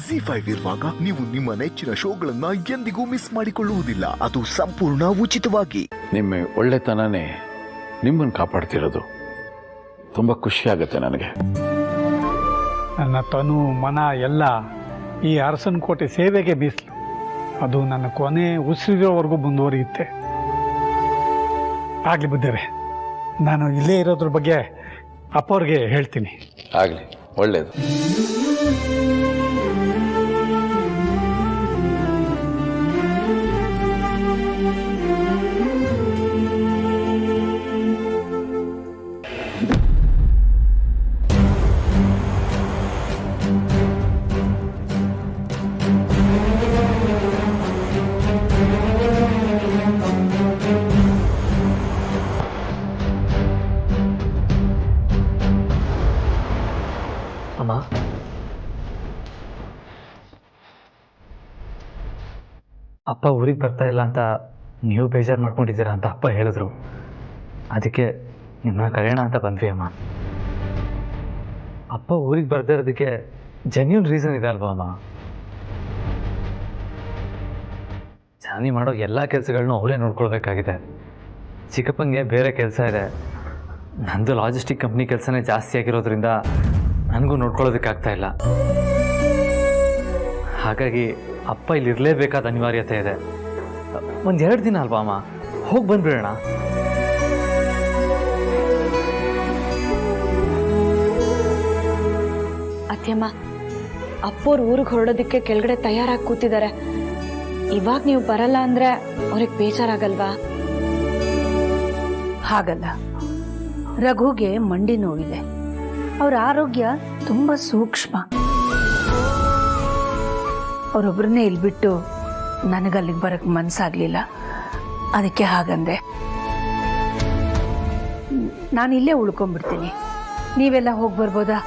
ಜಿ5 ಇರುವಾಗ ನೀವು ನಿಮ್ಮ ನೆಚ್ಚಿನ ಶೋಗಳನ್ನ ಎಂದಿಗೂ ಮಿಸ್ ಮಾಡಿಕೊಳ್ಳುವುದಿಲ್ಲ. ಅದು ಸಂಪೂರ್ಣ ಉಚಿತವಾಗಿ. ನಿಮ್ಮ ಒಳ್ಳೆತನನೇ ನಿಮ್ಮನ್ನು ಕಾಪಾಡ್ತಿರೋದು. ತುಂಬ ಖುಷಿಯಾಗುತ್ತೆ ನನಗೆ. ನನ್ನ ತನು ಮನ ಎಲ್ಲ ಈ ಅರಸನಕೋಟೆ ಸೇವೆಗೆ ಮೀಸಲು. ಅದು ನನ್ನ ಕೊನೆ ಉಸಿರಿರೋವರೆಗೂ ಮುಂದುವರಿಯುತ್ತೆ. ಆಗಲಿ ಬುದ್ಧಿರೆ, ನಾನು ಇಲ್ಲೇ ಇರೋದ್ರ ಬಗ್ಗೆ ಅಪ್ಪವ್ರಿಗೆ ಹೇಳ್ತೀನಿ. ಆಗಲಿ, ಒಳ್ಳೆಯದು. ಅಮ್ಮ, ಅಪ್ಪ ಊರಿಗೆ ಬರ್ತಾ ಇಲ್ಲ ಅಂತ ನೀವು ಬೇಜಾರು ಮಾಡ್ಕೊಂಡಿದ್ದೀರಾ ಅಂತ ಅಪ್ಪ ಹೇಳಿದ್ರು. ಅದಕ್ಕೆ ನಿಮ್ಮನ್ನ ಕರೆಯೋಣ ಅಂತ ಬಂದ್ವಿ ಅಮ್ಮ. ಅಪ್ಪ ಊರಿಗೆ ಬರ್ದೇ ಇರೋದಕ್ಕೆ ಜೆನ್ಯೂನ್ ರೀಸನ್ ಇದೆ ಅಲ್ವಾ ಅಮ್ಮ? ಜಾನಿ ಮಾಡೋ ಎಲ್ಲ ಕೆಲಸಗಳನ್ನೂ ಅವರೇ ನೋಡ್ಕೊಳ್ಬೇಕಾಗಿದೆ. ಚಿಕ್ಕಪ್ಪಂಗೆ ಬೇರೆ ಕೆಲಸ ಇದೆ. ನಂದು ಲಾಜಿಸ್ಟಿಕ್ ಕಂಪ್ನಿ ಕೆಲಸನೇ ಜಾಸ್ತಿ ಆಗಿರೋದ್ರಿಂದ ನನಗೂ ನೋಡ್ಕೊಳ್ಳೋದಕ್ಕಾಗ್ತಾ ಇಲ್ಲ. ಹಾಗಾಗಿ ಅಪ್ಪ ಇಲ್ಲಿ ಇರಲೇಬೇಕಾದ ಅನಿವಾರ್ಯತೆ ಇದೆ. ಒಂದೆರಡು ದಿನ ಅಲ್ವಾ ಅಮ್ಮ, ಹೋಗಿ ಬಂದ್ಬಿಡೋಣ. ಅತ್ಯಮ್ಮ, ಅಪ್ಪೋರು ಊರಿಗೆ ಹೊರಡೋದಕ್ಕೆ ಕೆಳಗಡೆ ತಯಾರಾಗಿ ಕೂತಿದ್ದಾರೆ. ಇವಾಗ ನೀವು ಬರಲ್ಲ ಅಂದ್ರೆ ಅವ್ರಿಗೆ ಬೇಜಾರಾಗಲ್ವಾ? ಹಾಗಲ್ಲ, ರಘುಗೆ ಮಂಡಿ ನೋವಿದೆ. ಅವ್ರ ಆರೋಗ್ಯ ತುಂಬ ಸೂಕ್ಷ್ಮ. ಅವರೊಬ್ಬರನ್ನೇ ಇಲ್ಲಿ ಬಿಟ್ಟು ನನಗಲ್ಲಿಗೆ ಬರೋಕ್ಕೆ ಮನಸ್ಸಾಗಲಿಲ್ಲ. ಅದಕ್ಕೆ ಹಾಗಂದೆ. ನಾನು ಇಲ್ಲೇ ಉಳ್ಕೊಂಡ್ಬಿಡ್ತೀನಿ. ನೀವೆಲ್ಲ ಹೋಗಿ ಬರ್ಬೋದಾ?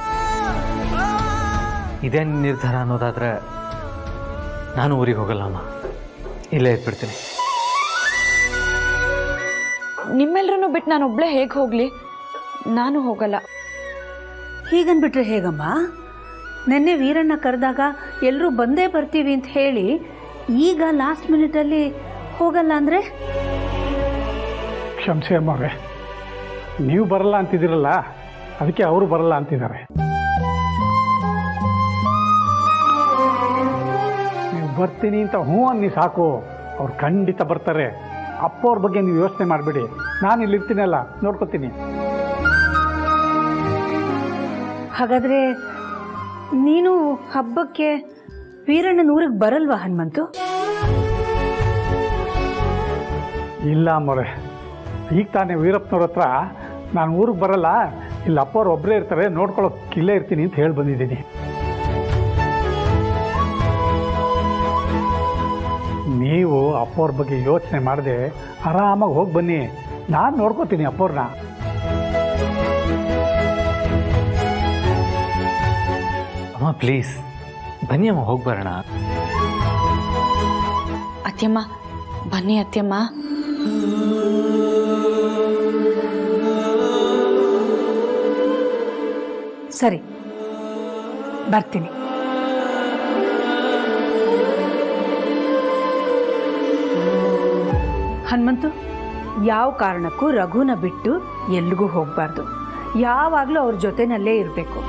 ಇದೇನು ನಿರ್ಧಾರ ಅನ್ನೋದಾದರೆ ನಾನು ಊರಿಗೆ ಹೋಗಲ್ಲ ಅಮ್ಮ, ಇಲ್ಲೇ ಇದ್ಬಿಡ್ತೀನಿ. ನಿಮ್ಮೆಲ್ಲರನ್ನು ಬಿಟ್ಟು ನಾನು ಒಬ್ಳೆ ಹೇಗೆ ಹೋಗ್ಲಿ? ನಾನು ಹೋಗಲ್ಲ. ಹೀಗನ್ಬಿಟ್ರೆ ಹೇಗಮ್ಮ? ನೆನ್ನೆ ವೀರಣ್ಣ ಕರೆದಾಗ ಎಲ್ಲರೂ ಬಂದೇ ಬರ್ತೀವಿ ಅಂತ ಹೇಳಿ ಈಗ ಲಾಸ್ಟ್ ಮಿನಿಟಲ್ಲಿ ಹೋಗಲ್ಲ ಅಂದರೆ? ಕ್ಷಮಿಸಿ ಅಮ್ಮವ್ರೆ, ನೀವು ಬರಲ್ಲ ಅಂತಿದ್ದೀರಲ್ಲ, ಅದಕ್ಕೆ ಅವರು ಬರಲ್ಲ ಅಂತಿದ್ದಾರೆ. ನೀವು ಬರ್ತೀನಿ ಅಂತ ಹ್ಞೂ ಅನ್ನಿ ಸಾಕು, ಅವ್ರು ಖಂಡಿತ ಬರ್ತಾರೆ. ಅಪ್ಪವ್ರ ಬಗ್ಗೆ ನೀವು ಯೋಚನೆ ಮಾಡಬೇಡಿ. ನಾನು ಇಲ್ಲಿ ಇರ್ತೀನಲ್ಲ, ನೋಡ್ಕೊತೀನಿ. ಹಾಗಾದರೆ ನೀನು ಹಬ್ಬಕ್ಕೆ ವೀರಣ್ಣನ ಊರಿಗೆ ಬರಲ್ವಾ ಹನುಮಂತು? ಇಲ್ಲ ಅಮ್ಮವ್ರೆ, ಈಗ ತಾನೇ ವೀರಪ್ಪನವ್ರ ಹತ್ರ ನಾನು ಊರಿಗೆ ಬರಲ್ಲ, ಇಲ್ಲಿ ಅಪ್ಪವ್ರು ಒಬ್ಬರೇ ಇರ್ತಾರೆ, ನೋಡ್ಕೊಳ್ಳೋಕೆ ಇಲ್ಲೇ ಇರ್ತೀನಿ ಅಂತ ಹೇಳಿ ಬಂದಿದ್ದೀನಿ. ನೀವು ಅಪ್ಪವ್ರ ಬಗ್ಗೆ ಯೋಚನೆ ಮಾಡದೆ ಆರಾಮಾಗಿ ಹೋಗಿ ಬನ್ನಿ. ನಾನು ನೋಡ್ಕೋತೀನಿ ಅಪ್ಪವ್ರನ್ನ. ಅಮ್ಮ ಪ್ಲೀಸ್ ಬನ್ನಿ ಅಮ್ಮ, ಹೋಗಿ ಬರೋಣ. ಅತ್ಯಮ್ಮ ಬನ್ನಿ ಅತ್ಯಮ್ಮ. ಸರಿ, ಬರ್ತೀನಿ. ಹನುಮಂತು, ಯಾವ ಕಾರಣಕ್ಕೂ ರಘುನ ಬಿಟ್ಟು ಎಲ್ಲಿಗೂ ಹೋಗಬಾರ್ದು. ಯಾವಾಗಲೂ ಅವ್ರ ಜೊತೆನಲ್ಲೇ ಇರಬೇಕು.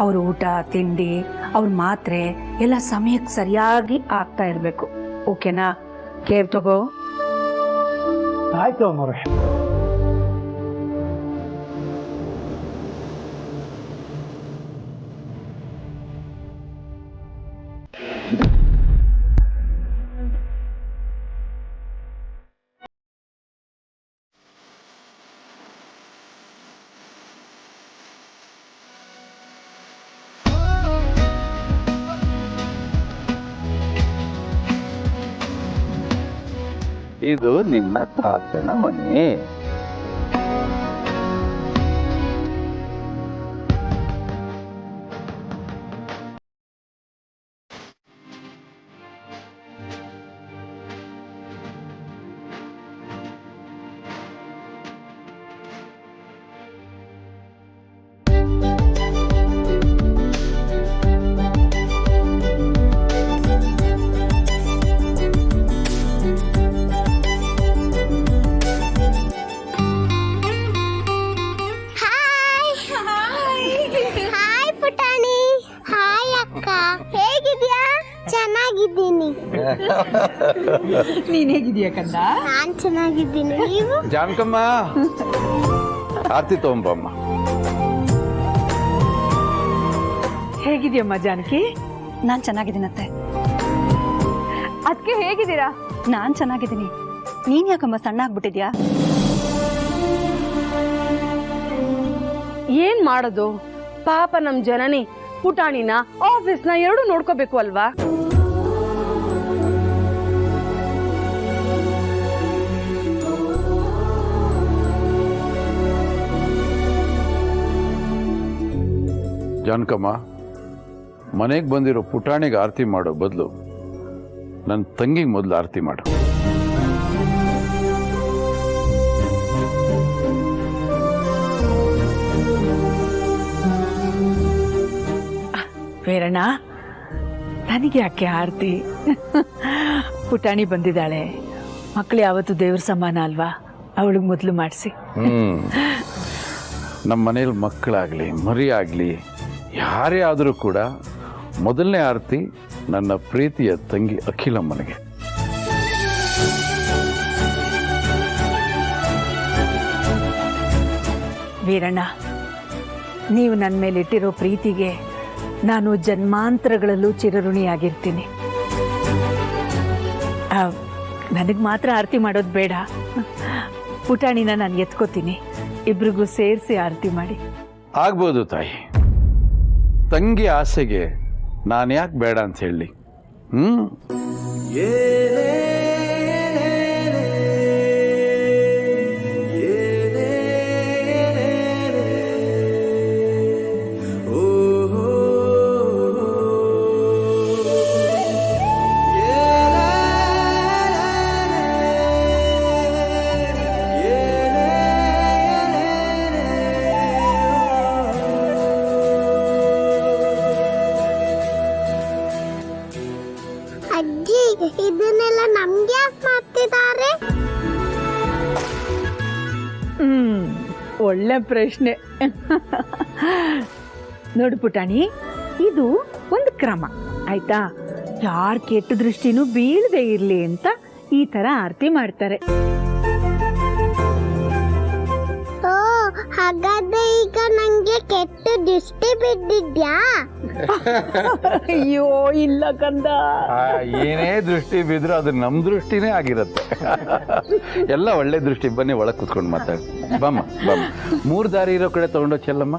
ಅವ್ರ ಊಟ ತಿಂಡಿ, ಅವ್ರ ಮಾತ್ರೆ ಎಲ್ಲ ಸಮಯಕ್ಕೆ ಸರಿಯಾಗಿ ಆಗ್ತಾ ಇರಬೇಕು. ಓಕೆನಾ? ಕೇರ್ ತಗೋ. ಆಯ್ತು ಅಮ್ಮವ್ರೆ. ಇದು ನಿನ್ನ ತಾತನ ಮನೆ. ಚೆನ್ನಾಗಿದ್ದೀನಿ. ನೀನ್ ಹೇಗಿದೀಯ ಕಂದ? ನಾನ್ ಚೆನ್ನಾಗಿದ್ದೀನಿ. ನೀವು? ಜಾನಕಮ್ಮ ಆರ್ತಿ ತಗೊಂಬಮ್ಮ. ಹೇಗಿದ್ಯಮ್ಮ ಜಾನಕಿ? ನಾನ್ ಚೆನ್ನಾಗಿದ್ದೀನತ್ತೆ. ಅದಕ್ಕೆ ಹೇಗಿದ್ದೀರಾ? ನಾನ್ ಚೆನ್ನಾಗಿದ್ದೀನಿ. ನೀನ್ ಯಾಕಮ್ಮ ಸಣ್ಣ ಆಗ್ಬಿಟ್ಟಿದ್ಯಾ? ಏನ್ ಮಾಡೋದು ಪಾಪ ನಮ್ ಜನನಿ ಪುಟಾಣಿನ ಆಫೀಸ್ನ ಎರಡು ನೋಡ್ಕೋಬೇಕು ಅಲ್ವಾ. ಜಾನಕಮ್ಮ, ಮನೆಗೆ ಬಂದಿರೋ ಪುಟಾಣಿಗೆ ಆರತಿ ಮಾಡೋ ಬದಲು ನನ್ನ ತಂಗಿಗೆ ಮೊದಲು ಆರತಿ ಮಾಡು. ವೀರಣ್ಣ, ನನಗೆ ಯಾಕೆ ಆರತಿ? ಪುಟಾಣಿ ಬಂದಿದ್ದಾಳೆ, ಮಕ್ಕಳು ಯಾವತ್ತು ದೇವ್ರ ಸಮಾನ ಅಲ್ವಾ, ಅವಳಿಗೆ ಮೊದಲು ಮಾಡಿಸಿ. ನಮ್ಮ ಮನೇಲಿ ಮಕ್ಕಳಾಗಲಿ ಮರಿ ಆಗಲಿ ಯಾರೇ ಆದರೂ ಕೂಡ ಮೊದಲನೇ ಆರತಿ ನನ್ನ ಪ್ರೀತಿಯ ತಂಗಿ ಅಖಿಲಮ್ಮನಿಗೆ. ವೀರಣ್ಣ, ನೀವು ನನ್ನ ಮೇಲೆ ಇಟ್ಟಿರೋ ಪ್ರೀತಿಗೆ ನಾನು ಜನ್ಮಾಂತರಗಳಲ್ಲೂ ಚಿರಋಣಿಯಾಗಿರ್ತೀನಿ. ನನಗೆ ಮಾತ್ರ ಆರತಿ ಮಾಡೋದು ಬೇಡ, ಪುಟಾಣಿನ ನಾನು ಎತ್ಕೋತೀನಿ, ಇಬ್ರಿಗೂ ಸೇರಿಸಿ ಆರತಿ ಮಾಡಿ. ಆಗ್ಬೋದು ತಾಯಿ, ತಂಗಿ ಆಸೆಗೆ ನಾನು ಯಾಕೆ ಬೇಡ ಅಂತ ಹೇಳಿ. ಅಜ್ಜಿ, ಇದನ್ನೆಲ್ಲ ನಮ್ಗೆ ಯಾಕೆ ಮಾಡ್ತಿದ್ದಾರೆ? ಒಳ್ಳೆ ಪ್ರಶ್ನೆ. ನೋಡು ಪುಟಾಣಿ, ಇದು ಒಂದು ಕ್ರಮ ಆಯ್ತಾ. ಯಾರ ಕೆಟ್ಟ ದೃಷ್ಟಿನೂ ಬೀಳದೆ ಇರ್ಲಿ ಅಂತ ಈ ತರ ಆರತಿ ಮಾಡ್ತಾರೆ. ಓ, ಹಾಗಾದ್ರೆ ಈಗ ನಂಗೆ ಕೆಟ್ಟ ದೃಷ್ಟಿ ಬಿದ್ದಿದ್ಯಾ? ಅಯ್ಯೋ ಇಲ್ಲ ಕಂದ. ಏನೇ ದೃಷ್ಟಿ ಬಿದ್ರು ಅದು ನಮ್ಮ ದೃಷ್ಟಿನೇ ಆಗಿರುತ್ತೆ. ಎಲ್ಲ ಒಳ್ಳೆ ದೃಷ್ಟಿ. ಬನ್ನಿ ಒಳಗೆ ಕುತ್ಕೊಂಡು ಮಾತಾಡಿ. ಬಮ್ಮ ಬಮ್ಮ, 3 ದಾರಿ ಇರೋ ಕಡೆ ತಗೊಂಡೋ ಚೆಲ್ಲಮ್ಮ.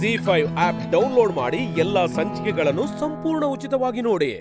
ZEE5 ಆಪ್ ಡೌನ್ಲೋಡ್ ಮಾಡಿ ಎಲ್ಲಾ ಸಂಚಿಕೆಗಳನ್ನು ಸಂಪೂರ್ಣ ಉಚಿತವಾಗಿ ನೋಡಿ.